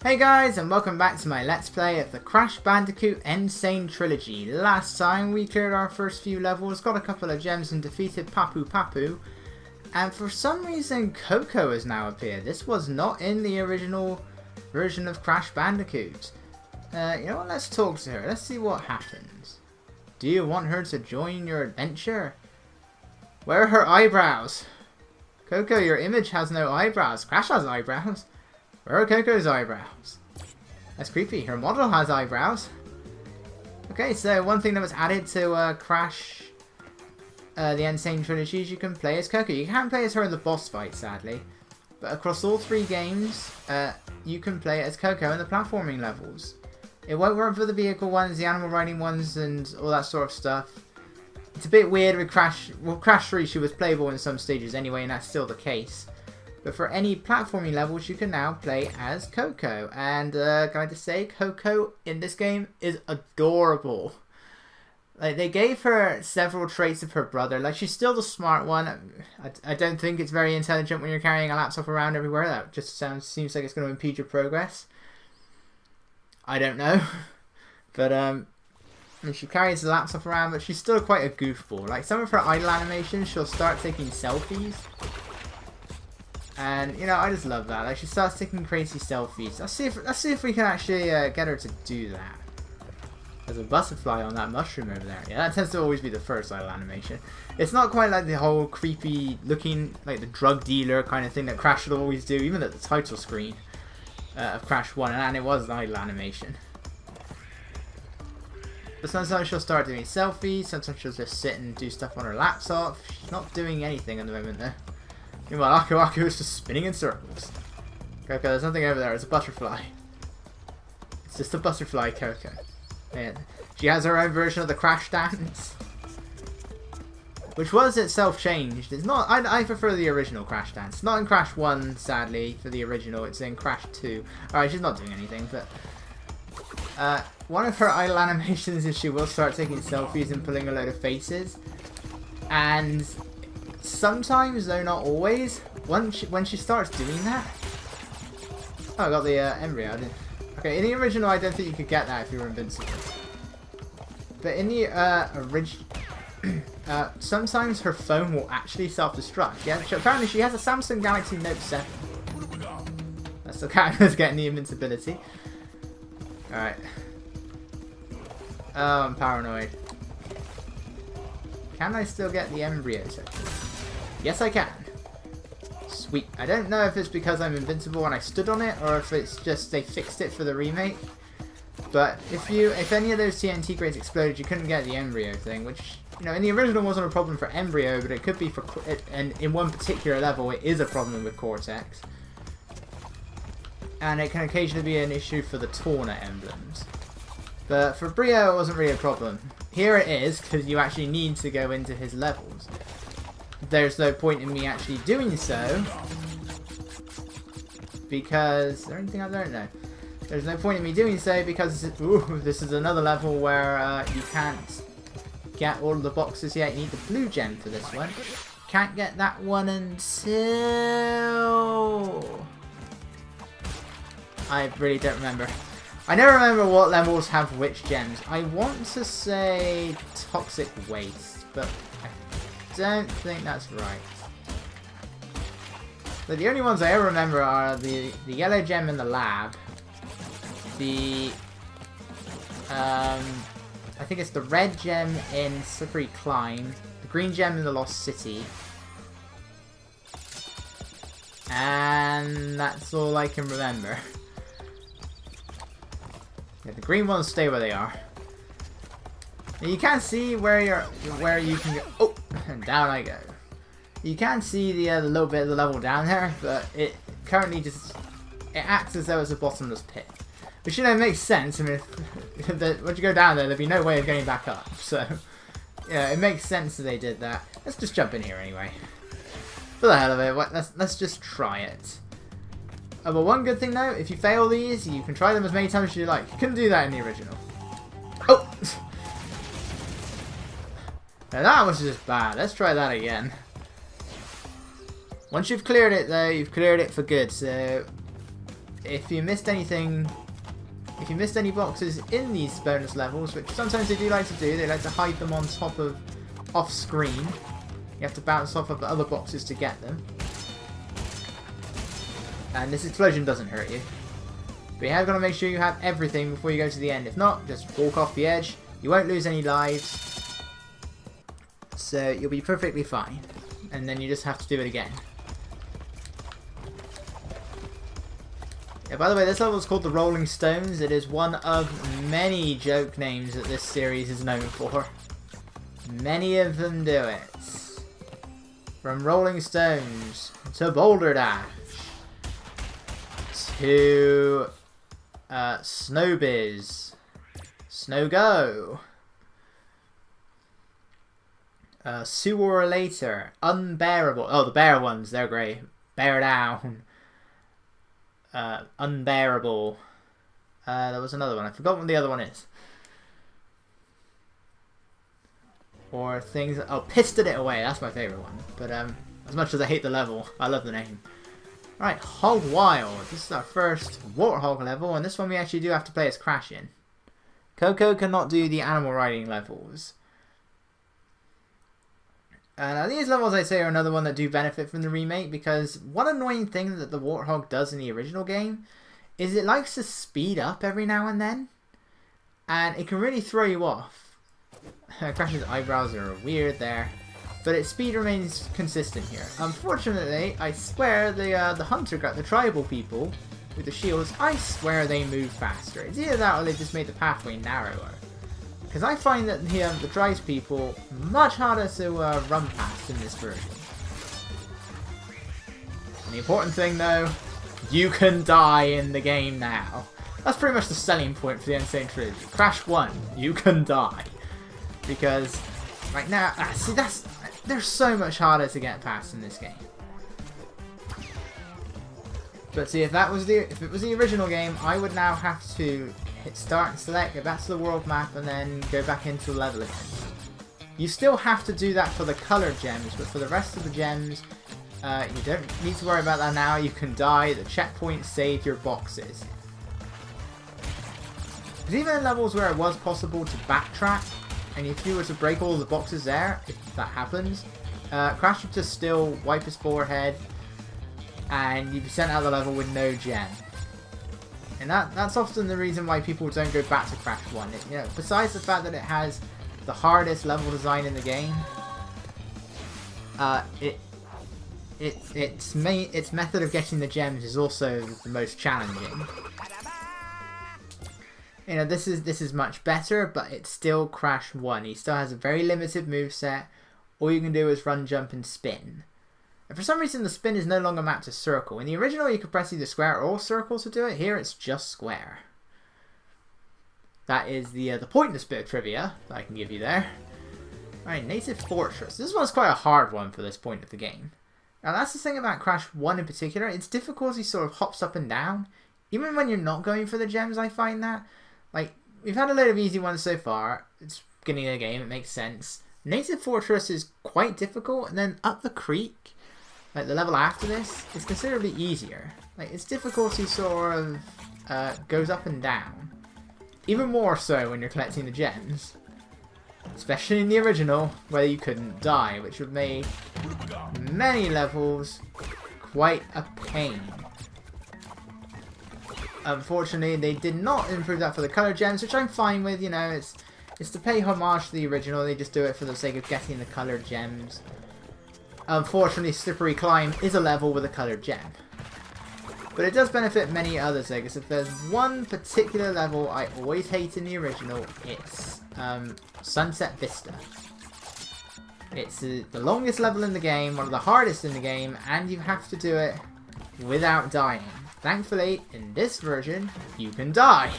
Hey guys, and welcome back to my Let's Play of the Crash Bandicoot N.Sane Trilogy. Last time we cleared our first few levels, got a couple of gems and defeated Papu, and for some reason Coco has now appeared. This was not in the original version of Crash Bandicoot. You know what, let's talk to her, let's see what happens. Do you want her to join your adventure? Where are her eyebrows? Coco, your image has no eyebrows. Crash has eyebrows. Where are Coco's eyebrows? That's creepy. Her model has eyebrows. Okay, so one thing that was added to Crash, the N.Sane Trilogy, is you can play as Coco. You can't play as her in the boss fight, sadly. But across all three games, you can play as Coco in the platforming levels. It won't work for the vehicle ones, the animal riding ones, and all that sort of stuff. It's a bit weird with Crash. Well, Crash 3, she was playable in some stages anyway, and that's still the case. But for any platforming levels, you can now play as Coco. And can I just say, Coco in this game is adorable. Like, they gave her several traits of her brother. Like, she's still the smart one. I don't think it's very intelligent when you're carrying a laptop around everywhere. That just seems like it's going to impede your progress. I don't know. But, I mean, she carries the laptop around, but she's still quite a goofball. Like, some of her idle animations, she'll start taking selfies. And, you know, I just love that. Like, she starts taking crazy selfies. Let's see if we can actually get her to do that. There's a butterfly on that mushroom over there. Yeah, that tends to always be the first idle animation. It's not quite like the whole creepy looking, like the drug dealer kind of thing that Crash would always do, even at the title screen of Crash 1, and it was an idle animation. But sometimes she'll start doing selfies, sometimes she'll just sit and do stuff on her laptop. She's not doing anything at the moment though. Meanwhile, Aku is just spinning in circles. Coco, there's nothing over there. It's a butterfly. It's just a butterfly, Coco. And she has her own version of the Crash dance, which was itself changed. It's not. I prefer the original Crash dance. Not in Crash 1, sadly, for the original. It's in Crash 2. Alright, she's not doing anything, but one of her idle animations is she will start taking selfies and pulling a load of faces, and sometimes, though not always, when she starts doing that... Oh, I got the embryo. Okay, in the original I don't think you could get that if you were invincible. But in the original... sometimes her phone will actually self-destruct. Yeah, apparently she has a Samsung Galaxy Note 7. That's the cat that's getting the invincibility. Alright. Oh, I'm paranoid. Can I still get the embryo section? Yes, I can. Sweet. I don't know if it's because I'm invincible when I stood on it, or if it's just they fixed it for the remake. But if any of those TNT crates exploded, you couldn't get the embryo thing, which, you know, in the original wasn't a problem for embryo, but it could be for, and in one particular level, it is a problem with Cortex. And it can occasionally be an issue for the Torna emblems. But for Brio, it wasn't really a problem. Here it is, because you actually need to go into his levels. There's no point in me actually doing so, because... Is there anything up there? No. There's no point in me doing so, because this is another level where you can't get all of the boxes yet. You need the blue gem for this one. Can't get that one until... I really don't remember. I never remember what levels have which gems. I want to say toxic waste, but I don't think that's right. But the only ones I ever remember are the yellow gem in the lab, the I think it's the red gem in Slippery Climb, the green gem in the Lost City, and that's all I can remember. Yeah, the green ones stay where they are. Now you can't see where you can go. Oh, and down I go. You can see the little bit of the level down there, but it currently just acts as though it's a bottomless pit, which, you know, makes sense. I mean, once you go down there, there'd be no way of getting back up. So yeah, it makes sense that they did that. Let's just jump in here anyway, for the hell of it. Let's just try it. But one good thing though, if you fail these, you can try them as many times as you like. You couldn't do that in the original. Oh! Now that was just bad. Let's try that again. Once you've cleared it though, you've cleared it for good, so if you missed anything, if you missed any boxes in these bonus levels, which sometimes they do like to do, they like to hide them on top of off screen. You have to bounce off of the other boxes to get them. And this explosion doesn't hurt you. But you have got to make sure you have everything before you go to the end. If not, just walk off the edge. You won't lose any lives. So you'll be perfectly fine. And then you just have to do it again. Yeah, by the way, this level is called the Rolling Stones. It is one of many joke names that this series is known for. Many of them do it. From Rolling Stones to Boulder Dash to Snowbiz, Snow Go, Sewer Later, Unbearable. Oh, the bear ones, they're great. Bear Down, Unbearable. There was another one. I forgot what the other one is. Or things. Oh, Pisted It Away. That's my favourite one. But as much as I hate the level, I love the name. Right, Hog Wild. This is our first Warthog level, and this one we actually do have to play as Crash in. Coco cannot do the animal riding levels. Now these levels, I'd say, are another one that do benefit from the remake, because one annoying thing that the Warthog does in the original game is it likes to speed up every now and then, and it can really throw you off. Crash's eyebrows are weird there. But its speed remains consistent here. Unfortunately, I swear the hunter got the tribal people with the shields. I swear they move faster. It's either that or they just made the pathway narrower. Because I find that the tribes people much harder to run past in this version. And the important thing though, you can die in the game now. That's pretty much the selling point for the N.Sane Trilogy. Crash 1, you can die. Because right now, see they're so much harder to get past in this game. But see, if it was the original game, I would now have to hit start and select, go back to the world map, and then go back into the level again. You still have to do that for the colored gems, but for the rest of the gems, you don't need to worry about that now. You can die. The checkpoints save your boxes. Because even in levels where it was possible to backtrack, and if you were to break all the boxes there, if that happens, Crash would just still wipe his forehead, and you'd be sent out of the level with no gem. And that's often the reason why people don't go back to Crash 1. Besides the fact that it has the hardest level design in the game, its method of getting the gems is also the most challenging. This is much better, but it's still Crash 1. He still has a very limited moveset. All you can do is run, jump, and spin. And for some reason, the spin is no longer mapped to circle. In the original, you could press either square or circle to do it. Here, it's just square. That is the pointless bit of trivia that I can give you there. Alright, Native Fortress. This one's quite a hard one for this point of the game. Now, that's the thing about Crash 1 in particular. Its difficulty sort of hops up and down. Even when you're not going for the gems, I find that. Like, we've had a load of easy ones so far. It's beginning of the game, it makes sense. Native Fortress is quite difficult, and then Up the Creek, like the level after this, is considerably easier. Like, its difficulty sort of goes up and down. Even more so when you're collecting the gems. Especially in the original, where you couldn't die, which would make many levels quite a pain. Unfortunately, they did not improve that for the color gems, which I'm fine with. It's to pay homage to the original. They just do it for the sake of getting the colored gems. Unfortunately, Slippery Climb is a level with a colored gem. But it does benefit many others, though, because if there's one particular level I always hate in the original, it's Sunset Vista. It's the longest level in the game, one of the hardest in the game, and you have to do it without dying. Thankfully, in this version, you can die.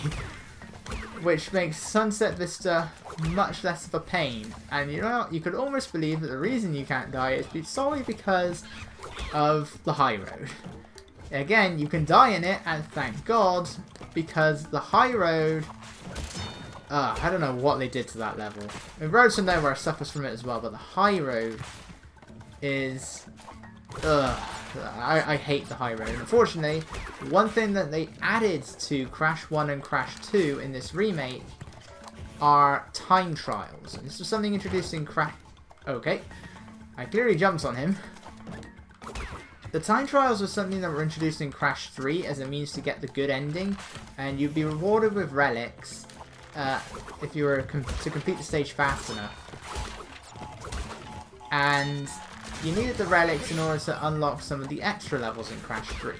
Which makes Sunset Vista much less of a pain. And you could almost believe that the reason you can't die is solely because of the high road. Again, you can die in it, and thank God, because the high road... I don't know what they did to that level. The Road to Nowhere suffers from it as well, but the high road is... I hate the high road. Unfortunately, one thing that they added to Crash 1 and Crash 2 in this remake are time trials. And this was something introduced in Crash... Okay. I clearly jumped on him. The time trials was something that were introduced in Crash 3 as a means to get the good ending. And you'd be rewarded with relics if you were to complete the stage fast enough. And you needed the relics in order to unlock some of the extra levels in Crash 3.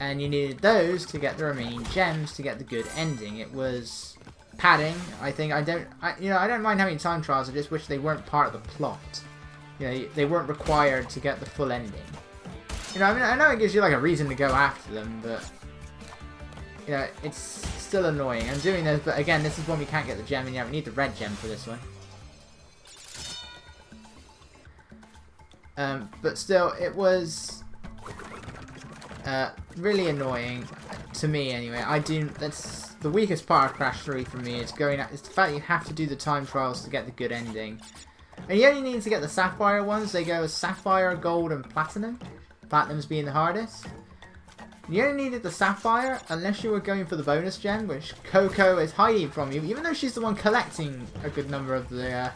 And you needed those to get the remaining gems to get the good ending. It was padding. I think I don't mind having time trials. I just wish they weren't part of the plot. You know, they weren't required to get the full ending. You know, I mean, I know it gives you like a reason to go after them, but you know, it's still annoying. I'm doing this, but again, this is when we can't get the gem, and yeah, we need the red gem for this one. But still, it was really annoying to me anyway. That's the weakest part of Crash 3 for me. It's the fact that you have to do the time trials to get the good ending. And you only need to get the Sapphire ones. They go as Sapphire, Gold, and Platinum. Platinum's being the hardest. You only needed the Sapphire unless you were going for the bonus gem, which Coco is hiding from you, even though she's the one collecting a good number of the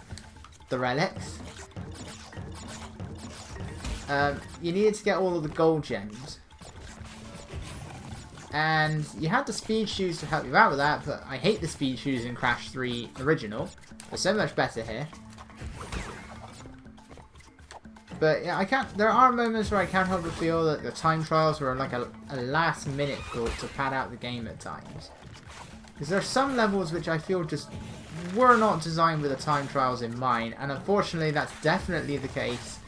relics. You needed to get all of the gold gems. And you had the speed shoes to help you out with that, but I hate the speed shoes in Crash 3 original. They're so much better here. But yeah, there are moments where I can't help but feel that the time trials were like a last minute thought to pad out the game at times. Because there are some levels which I feel just were not designed with the time trials in mind, and unfortunately that's definitely the case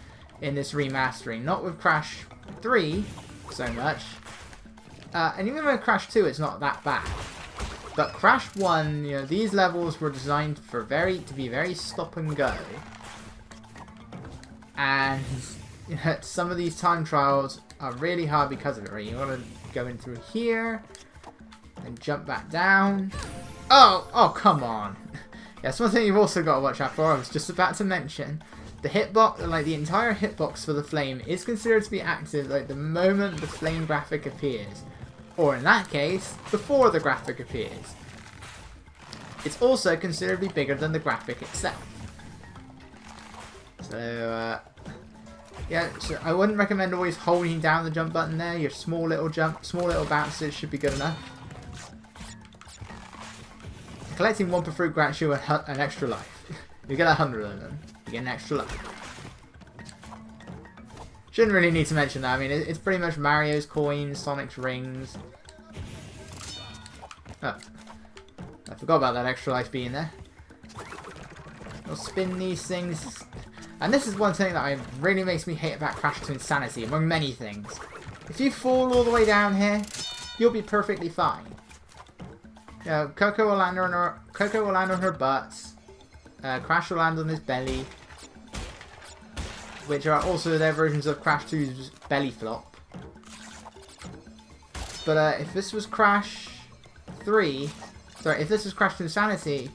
in this remastering. Not with Crash 3 so much, and even with Crash 2 it's not that bad. But Crash 1, you know, these levels were designed to be very stop and go. And you know, some of these time trials are really hard because of it, right? You want to go in through here and jump back down. Oh, come on. That's one thing you've also got to watch out for. I was just about to mention. The hitbox, like the entire hitbox for the flame, is considered to be active like the moment the flame graphic appears. Or in that case, before the graphic appears. It's also considerably bigger than the graphic itself. So, yeah, so I wouldn't recommend always holding down the jump button there. Your small little bounces should be good enough. Collecting Wumpa fruit grants you an extra life. You get 100 of them. You get an extra life. Shouldn't really need to mention that. I mean, it's pretty much Mario's coins, Sonic's rings. Oh, I forgot about that extra life being there. We'll spin these things. And this is one thing that really makes me hate about Crash to Insanity, among many things. If you fall all the way down here, you'll be perfectly fine. You know, Coco will land on her butt. Crash will land on his belly. Which are also their versions of Crash 2's belly flop. But if this was Crash 3... Sorry, if this was Crash to Insanity,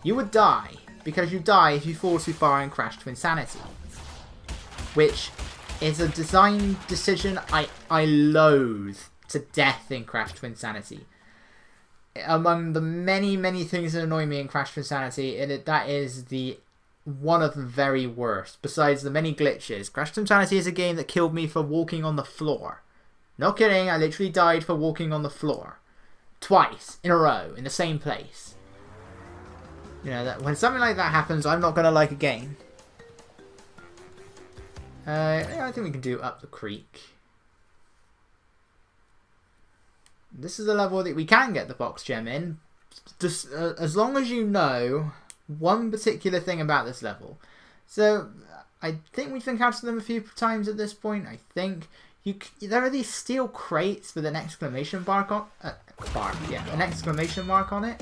you would die. Because you die if you fall too far and Crash to Insanity. Which is a design decision I loathe to death in Crash to Insanity. Among the many things that annoy me in Crash to Insanity, that is one of the very worst. Besides the many glitches, Crash to Insanity is a game that killed me for walking on the floor. Not kidding, I literally died for walking on the floor. Twice in a row, in the same place. You know, that when something like that happens, I'm not going to like a game. I think we can do Up the Creek. This is a level that we can get the box gem in. Just, as long as you know one particular thing about this level. So, I think we've encountered them a few times at this point. I think there are these steel crates with an exclamation mark on... an exclamation mark on it.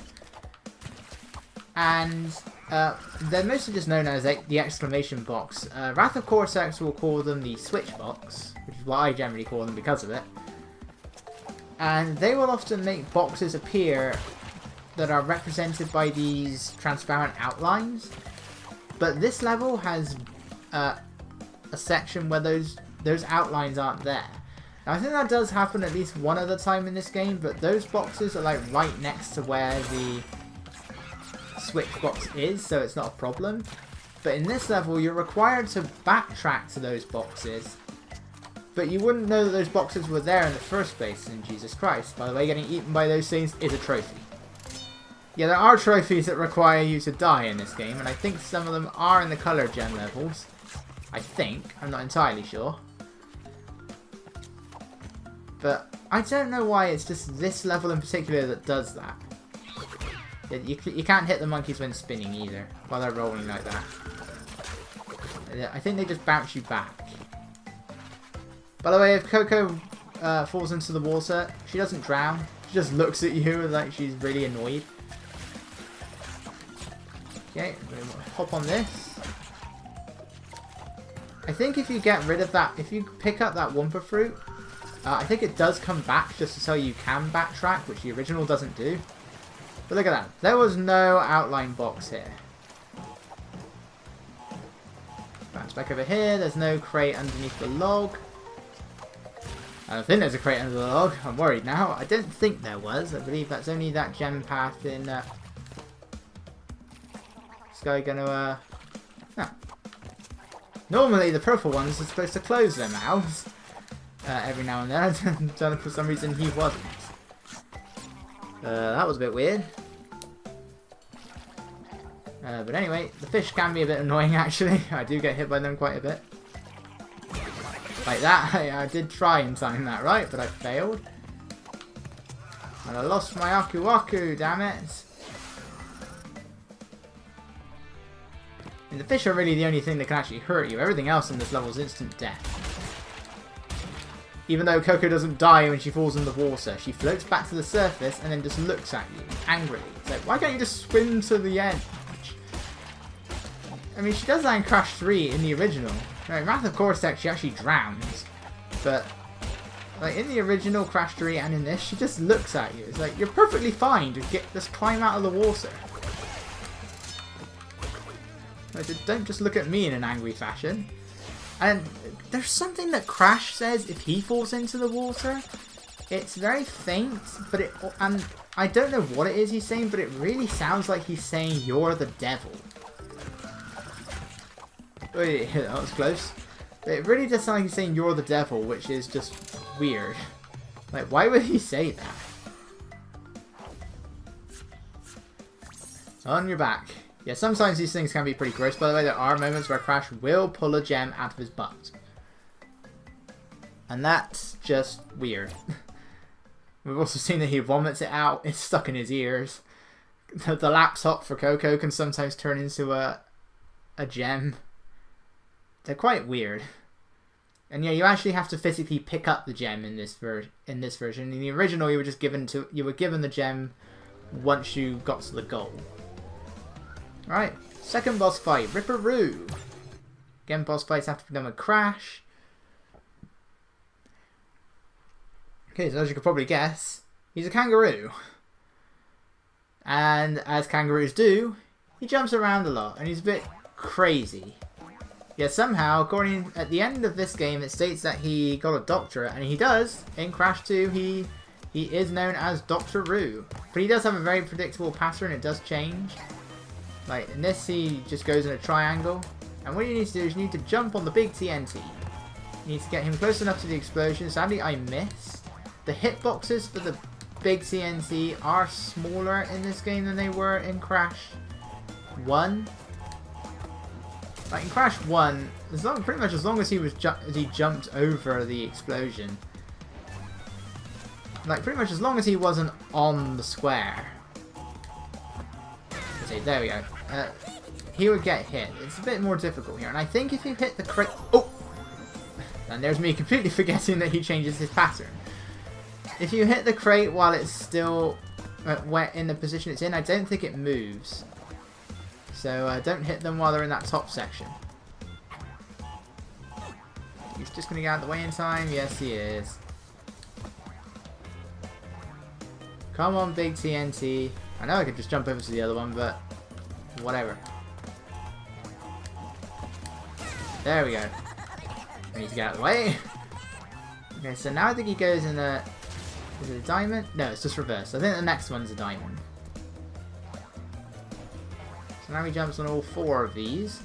And they're mostly just known as the exclamation box. Wrath of Cortex will call them the switch box, which is what I generally call them because of it. And they will often make boxes appear that are represented by these transparent outlines. But this level has a section where those those outlines aren't there. Now, I think that does happen at least one other time in this game, but those boxes are like right next to where the switch box is, so it's not a problem. But in this level, you're required to backtrack to those boxes, but you wouldn't know that those boxes were there in the first place. And Jesus Christ, by the way, getting eaten by those things is a trophy. Yeah, there are trophies that require you to die in this game, and I think some of them are in the colour gem levels. I think. I'm not entirely sure. But I don't know why it's just this level in particular that does that. You can't hit the monkeys when spinning either, while they're rolling like that. I think they just bounce you back. By the way, if Coco falls into the water, she doesn't drown. She just looks at you like she's really annoyed. Okay, hop on this. I think if you get rid of that, if you pick up that Wumpa fruit, I think it does come back just to tell you can backtrack, which the original doesn't do. But look at that. There was no outline box here. Bounce back over here. There's no crate underneath the log. I don't think there's a crate under the log. I'm worried now. I don't think there was. I believe that's only that gem path in... This guy gonna... No. Normally the purple ones are supposed to close their mouths. Every now and then. For some reason he wasn't. That was a bit weird. But anyway, the fish can be a bit annoying actually. I do get hit by them quite a bit. Like that, I did try and time that right, but I failed. And I lost my Aku Aku, damn it. And the fish are really the only thing that can actually hurt you. Everything else in this level is instant death. Even though Coco doesn't die when she falls in the water, she floats back to the surface and then just looks at you angrily. It's like, why can't you just swim to the end? I mean, she does that in Crash 3 in the original. Right, Wrath of Cortex, she actually drowns. But, like, in the original Crash 3 and in this, she just looks at you. It's like, you're perfectly fine to just climb out of the water. Like, don't just look at me in an angry fashion. And there's something that Crash says if he falls into the water. It's very faint, but and I don't know what it is he's saying, but it really sounds like he's saying you're the devil. Wait, that was close. It really does sound like he's saying you're the devil, which is just weird. Like, why would he say that? On your back. Yeah, sometimes these things can be pretty gross. By the way, there are moments where Crash will pull a gem out of his butt. And that's just weird. We've also seen that he vomits it out. It's stuck in his ears. The laptop for Coco can sometimes turn into a gem. They're quite weird. And yeah, you actually have to physically pick up the gem in this version. In the original, you were just given the gem once you got to the goal. Alright, second boss fight, Ripperoo. Again, boss fights have to be done with Crash. Okay, so as you could probably guess, he's a kangaroo. And as kangaroos do, he jumps around a lot, and he's a bit crazy. Yet somehow, according at the end of this game, it states that he got a doctorate, and he does. In Crash 2, he is known as Dr. Roo. But he does have a very predictable pattern, it does change. Like, in this, he just goes in a triangle. And what you need to do is you need to jump on the big TNT. You need to get him close enough to the explosion. Sadly, I missed. The hitboxes for the big TNT are smaller in this game than they were in Crash 1. Like, in Crash 1, pretty much as long as he jumped over the explosion. Like, pretty much as long as he wasn't on the square. Okay, there we go. He would get hit. It's a bit more difficult here. And I think if you hit the crate... Oh! And there's me completely forgetting that he changes his pattern. If you hit the crate while it's still in the position it's in, I don't think it moves. So don't hit them while they're in that top section. He's just going to get out of the way in time. Yes, he is. Come on, big TNT. I know I could just jump over to the other one, but whatever. There we go. I need to get out of the way. Okay, so now I think he goes in a... Is it a diamond? No, it's just reversed. I think the next one's a diamond. So now he jumps on all 4 of these.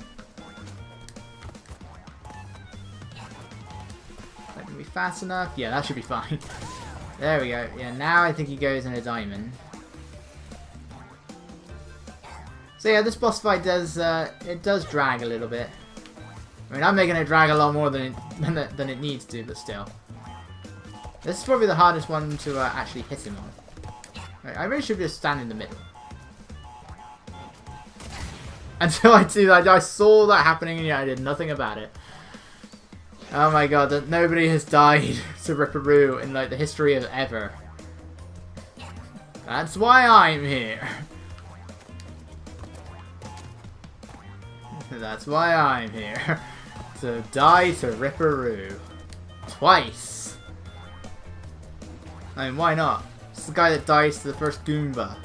That can be fast enough. Yeah, that should be fine. There we go. Yeah, now I think he goes in a diamond. So yeah, this boss fight does it does drag a little bit. I mean, I'm making it drag a lot more than it needs to, but still. This is probably the hardest one to actually hit him on. Right, I really should just stand in the middle. Until I saw that happening and yeah, I did nothing about it. Oh my god, that nobody has died to Ripperoo in like the history of ever. That's why I'm here. That's why I'm here. To die to Ripperoo. Twice. I mean, why not? It's the guy that dies to the first Goomba.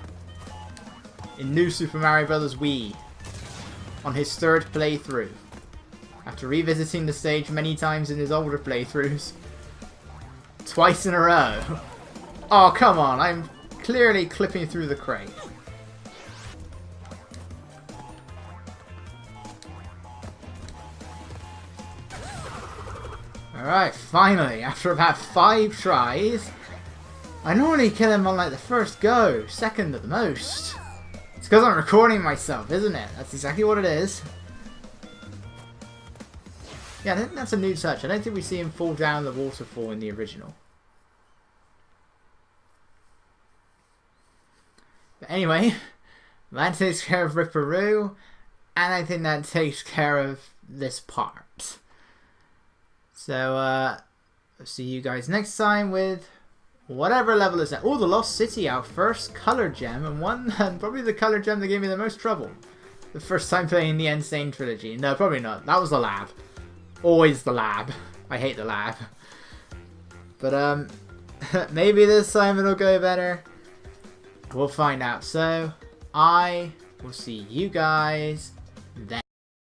In New Super Mario Bros. Wii. On his 3rd playthrough. After revisiting the stage many times in his older playthroughs. Twice in a row. Oh, come on. I'm clearly clipping through the crate. Alright, finally, after about 5 tries, I normally kill him on like the first go, 2nd at the most. It's because I'm recording myself, isn't it? That's exactly what it is. Yeah, I think that's a new touch. I don't think we see him fall down the waterfall in the original. But anyway, that takes care of Ripperoo, and I think that takes care of this part. So, I'll see you guys next time with whatever level is that. Oh, the Lost City, our first color gem, and probably the color gem that gave me the most trouble. The first time playing the N.Sane Trilogy. No, probably not. That was the lab. Always the lab. I hate the lab. But, maybe this time it'll go better. We'll find out. So, I will see you guys